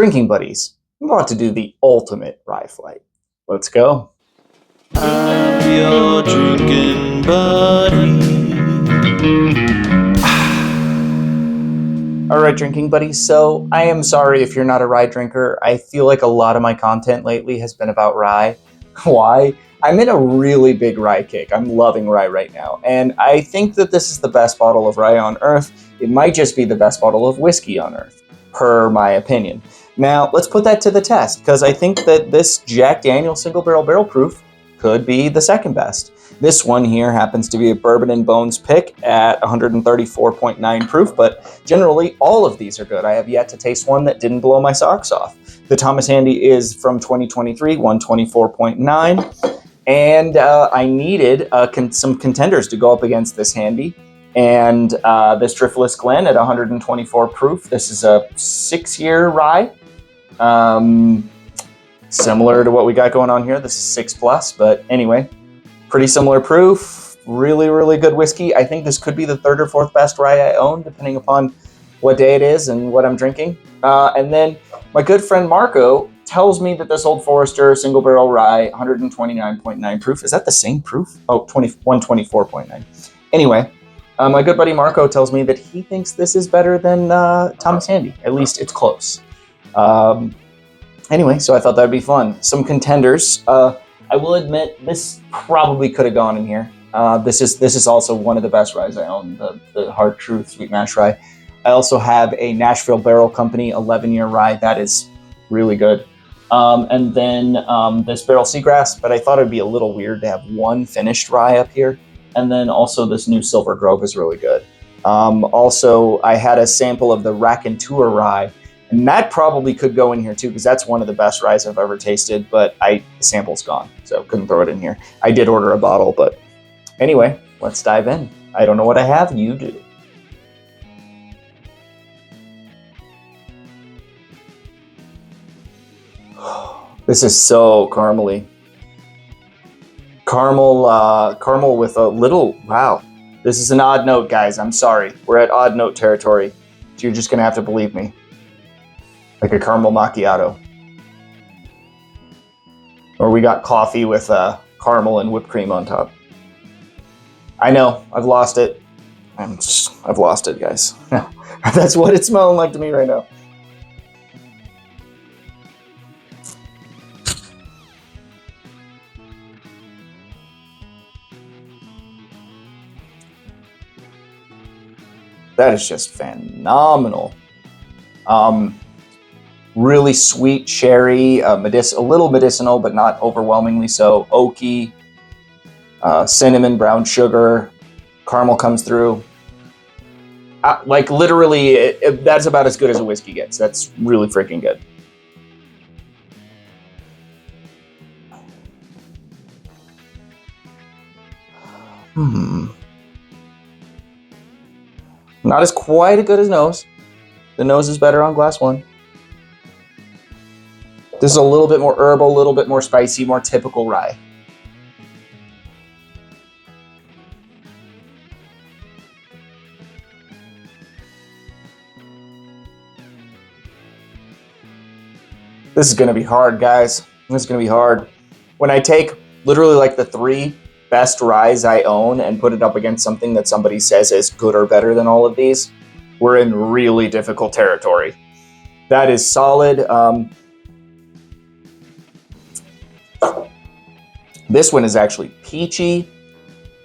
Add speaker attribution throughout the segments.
Speaker 1: Drinking buddies, we want to do the ultimate rye flight. Let's go.
Speaker 2: I'm your drinking buddy.
Speaker 1: All right, drinking buddies. So I am sorry if you're not a rye drinker. I feel like a lot of my content lately has been about rye. Why? I'm in a really big rye kick. I'm loving rye right now. And I think that this is the best bottle of rye on earth. It might just be the best bottle of whiskey on earth, per my opinion. Now, let's put that to the test, because I think that this Jack Daniel's single barrel proof could be the second best. This one here happens to be a bourbon and bones pick at 134.9 proof, but generally all of these are good. I have yet to taste one that didn't blow my socks off. The Thomas Handy is from 2023, 124.9, and I needed some contenders to go up against this Handy. And this Driftless Glen at 124 proof. This is a 6-year rye. Similar to what we got going on here. This is 6+, but anyway, pretty similar proof. Really, really good whiskey. I think this could be the third or fourth best rye I own, depending upon what day it is and what I'm drinking. And then my good friend Marco tells me that this Old Forester single barrel rye, 129.9 proof. Is that the same proof? Oh, 124.9. Anyway, my good buddy Marco tells me that he thinks this is better than Thomas Handy. At least it's close. Anyway, so I thought that'd be fun. Some contenders. I will admit this probably could have gone in here. This is also one of the best ryes I own, the Hard Truth Sweet Mash Rye. I also have a Nashville Barrel Company 11-year rye that is really good. And then this Barrel Seagrass, but I thought it'd be a little weird to have one finished rye up here. And then also this new Silver Grove is really good. Also, I had a sample of the Raconteur rye, and that probably could go in here too, because that's one of the best ryes I've ever tasted, but the sample's gone, so couldn't throw it in here. I did order a bottle, but anyway, let's dive in. I don't know what I have, you do. This is so caramely. Caramel with a little, wow. This is an odd note, guys. I'm sorry. We're at odd note territory. So you're just gonna have to believe me. Like a caramel macchiato. Or we got coffee with caramel and whipped cream on top. I know, I've lost it. I've lost it, guys. That's what it's smelling like to me right now. That is just phenomenal. Really sweet sherry, a little medicinal, but not overwhelmingly so. Oaky, cinnamon, brown sugar, caramel comes through. Like literally, that's about as good as a whiskey gets. That's really freaking good. Not as quite as good as nose. The nose is better on glass one. This is a little bit more herbal, a little bit more spicy, more typical rye. This is gonna be hard, guys. This is gonna be hard. When I take literally like the 3 best ryes I own and put it up against something that somebody says is good or better than all of these, we're in really difficult territory. That is solid. This one is actually peachy,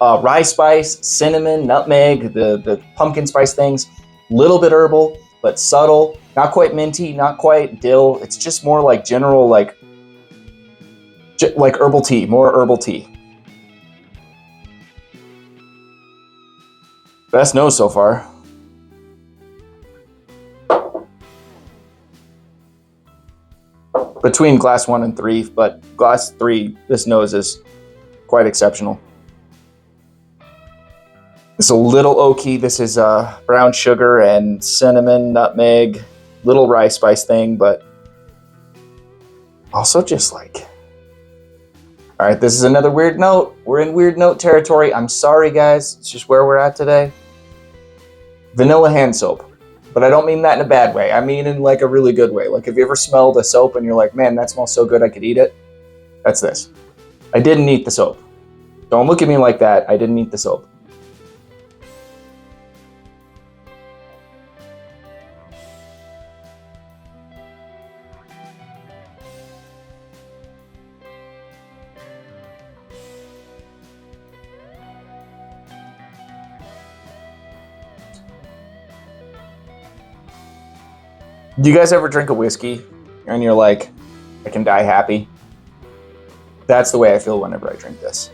Speaker 1: rye spice, cinnamon, nutmeg, the pumpkin spice things, little bit herbal, but subtle, not quite minty, not quite dill. It's just more like general, like herbal tea, more herbal tea. Best nose so far. Between glass 1 and 3, but glass 3, this nose is quite exceptional. It's a little oaky. This is brown sugar and cinnamon, nutmeg, little rye spice thing, but also just like, all right, this is another weird note. We're in weird note territory. I'm sorry, guys. It's just where we're at today. Vanilla hand soap. But I don't mean that in a bad way. I mean in like a really good way. Like, have you ever smelled a soap and you're like, man, that smells so good I could eat it? That's this. I didn't eat the soap. Don't look at me like that. I didn't eat the soap. Do you guys ever drink a whiskey and you're like, I can die happy? That's the way I feel whenever I drink this.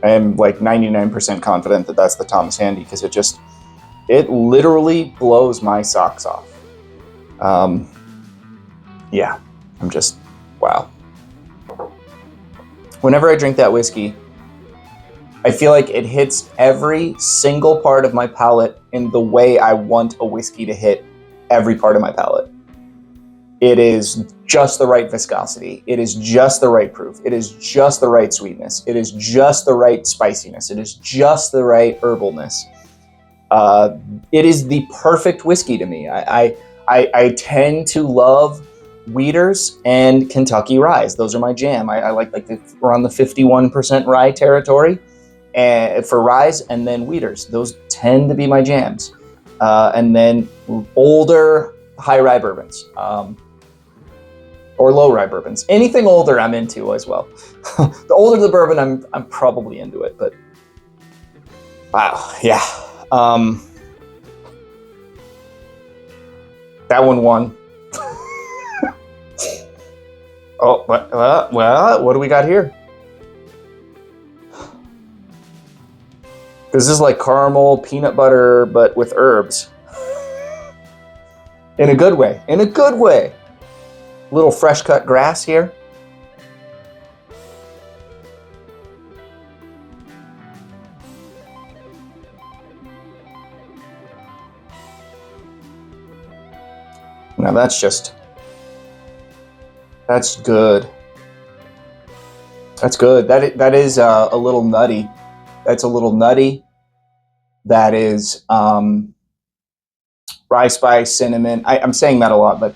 Speaker 1: I am like 99% confident that that's the Thomas Handy because it literally blows my socks off. Yeah, I'm just, wow. Whenever I drink that whiskey, I feel like it hits every single part of my palate in the way I want a whiskey to hit every part of my palate. It is just the right viscosity. It is just the right proof. It is just the right sweetness. It is just the right spiciness. It is just the right herbalness. It is the perfect whiskey to me. I tend to love wheaters and Kentucky ryes. Those are my jam. I like we're on the 51% rye territory and for ryes, and then wheaters. Those tend to be my jams. And then older high rye bourbons, or low rye bourbons. Anything older I'm into as well. The older the bourbon, I'm probably into it, but wow, yeah. That one won. Oh, what do we got here? This is like caramel peanut butter, but with herbs. In a good way. In a good way. Little fresh cut grass here. Now that's good. That's good. That is a little nutty. That's a little nutty. That is rye spice, cinnamon. I'm saying that a lot, but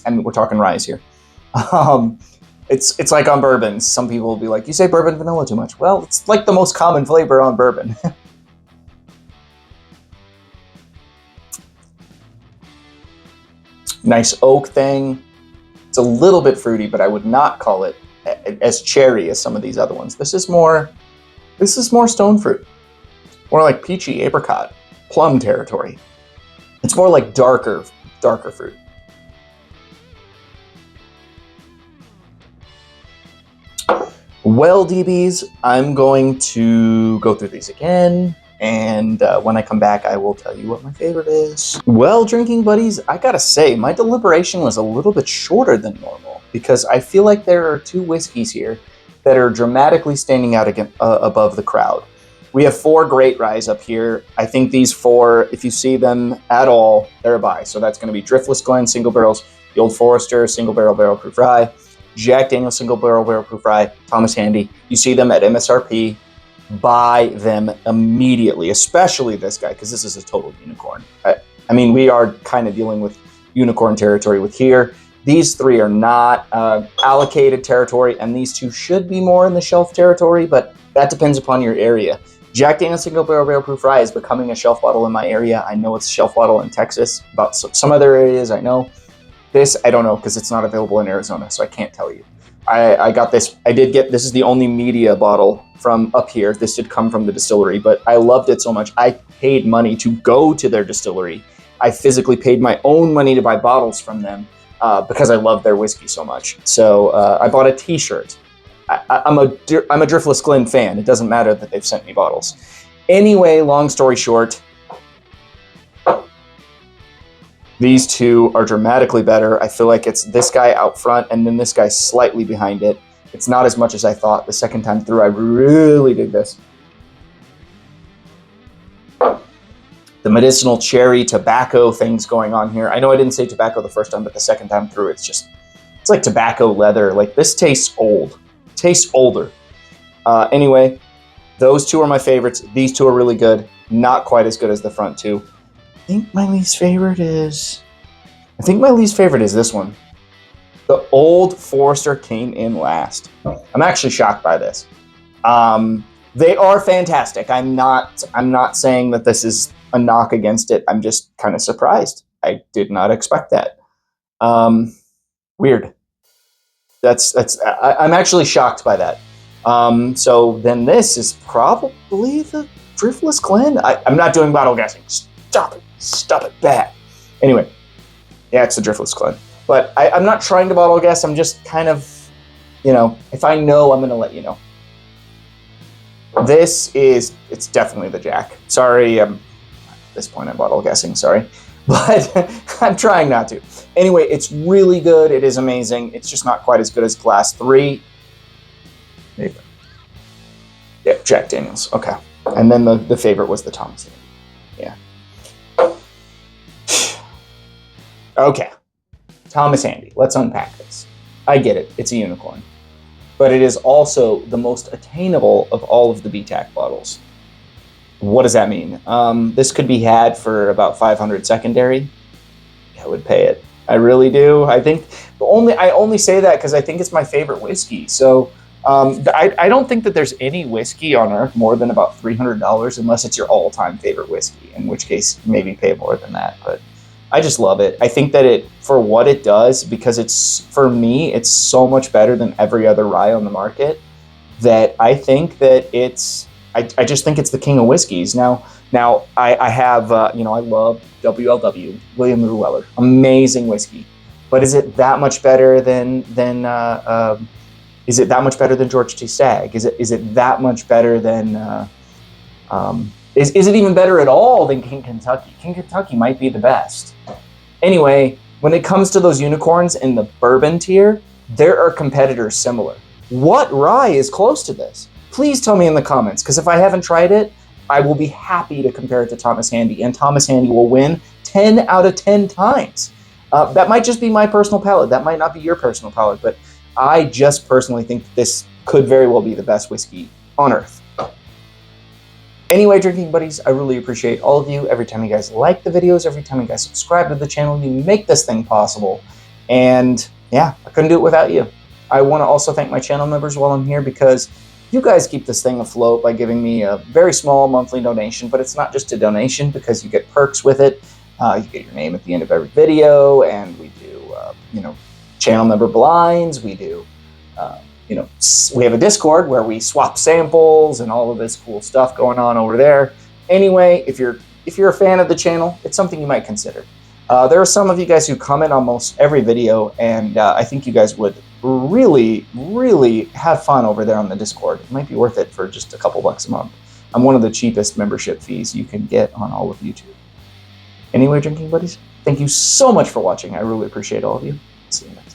Speaker 1: we're talking ryes here. It's like on bourbons. Some people will be like, you say bourbon vanilla too much. Well, it's like the most common flavor on bourbon. Nice oak thing. It's a little bit fruity, but I would not call it as cherry as some of these other ones. This is more stone fruit. More like peachy, apricot, plum territory. It's more like darker fruit. Well, DBs, I'm going to go through these again, and when I come back, I will tell you what my favorite is. Well, drinking buddies, I gotta say, my deliberation was a little bit shorter than normal because I feel like there are two whiskeys here that are dramatically standing out again, above the crowd. We have 4 great ryes up here. I think these 4, if you see them at all, they're a buy. So that's going to be Driftless Glen Single Barrels, the Old Forester Single Barrel Proof Rye, Jack Daniel's Single Barrel Proof Rye, Thomas Handy. You see them at MSRP, buy them immediately, especially this guy, because this is a total unicorn. I mean, we are kind of dealing with unicorn territory with here. These 3 are not allocated territory, and these 2 should be more in the shelf territory, but that depends upon your area. Jack Daniel's Single Barrel Proof Rye is becoming a shelf bottle in my area. I know it's a shelf bottle in Texas. About some other areas I know. This, I don't know because it's not available in Arizona, so I can't tell you. I got this. This is the only media bottle from up here. This did come from the distillery, but I loved it so much. I paid money to go to their distillery. I physically paid my own money to buy bottles from them because I love their whiskey so much. So I bought a t-shirt. I'm a Driftless Glen fan. It doesn't matter that they've sent me bottles. Anyway, long story short, these 2 are dramatically better. I feel like it's this guy out front and then this guy slightly behind it. It's not as much as I thought the second time through. I really dig this. The medicinal cherry tobacco things going on here. I know I didn't say tobacco the first time, but the second time through, it's like tobacco leather. Like, this tastes old. Tastes older. Anyway, those 2 are my favorites. These 2 are really good. Not quite as good as the front 2. think my least favorite is this one. The Old Forester came in last. I'm actually shocked by this. They are fantastic. I'm not saying that this is a knock against it. I'm just kind of surprised. I did not expect that. Weird. I'm actually shocked by that. So then this is probably the Driftless Glen. I'm not doing bottle guessing. Stop it, bad. Anyway, yeah, it's the Driftless Glen. But I'm not trying to bottle guess. I'm just kind of, if I know, I'm going to let you know. It's definitely the Jack. Sorry, at this point I'm bottle guessing, sorry. But I'm trying not to. Anyway, it's really good. It is amazing. It's just not quite as good as Glass 3. There you go. Yeah, Jack Daniels. Okay. And then the favorite was the Thomas. Yeah. Okay. Thomas Handy. Let's unpack this. I get it. It's a unicorn. But it is also the most attainable of all of the BTAC bottles. What does that mean? This could be had for about 500 secondary. I would pay it. I really do. I think I only say that because I think it's my favorite whiskey. So I don't think that there's any whiskey on earth more than about $300 unless it's your all-time favorite whiskey, in which case maybe pay more than that. But I just love it. I think that for what it does, because for me, it's so much better than every other rye on the market, that I think that I just think it's the king of whiskeys. Now I have, I love WLW, William Llewellyn, amazing whiskey. But is it that much better than George T. Stagg? Is it that much better than, is it even better at all than King Kentucky? King Kentucky might be the best. Anyway, when it comes to those unicorns in the bourbon tier, there are competitors similar. What rye is close to this? Please tell me in the comments, because if I haven't tried it, I will be happy to compare it to Thomas Handy, and Thomas Handy will win 10 out of 10 times. That might just be my personal palate. That might not be your personal palate, but I just personally think this could very well be the best whiskey on earth. Anyway, drinking buddies, I really appreciate all of you. Every time you guys like the videos, every time you guys subscribe to the channel, you make this thing possible. And yeah, I couldn't do it without you. I want to also thank my channel members while I'm here, because you guys keep this thing afloat by giving me a very small monthly donation, but it's not just a donation, because you get perks with it. You get your name at the end of every video, and we do, channel member blinds. We do, we have a Discord where we swap samples and all of this cool stuff going on over there. Anyway, if you're a fan of the channel, it's something you might consider. There are some of you guys who comment on almost every video, and I think you guys would really, really have fun over there on the Discord. It might be worth it for just a couple bucks a month. I'm one of the cheapest membership fees you can get on all of YouTube. Anyway, drinking buddies, thank you so much for watching. I really appreciate all of you. See you next time.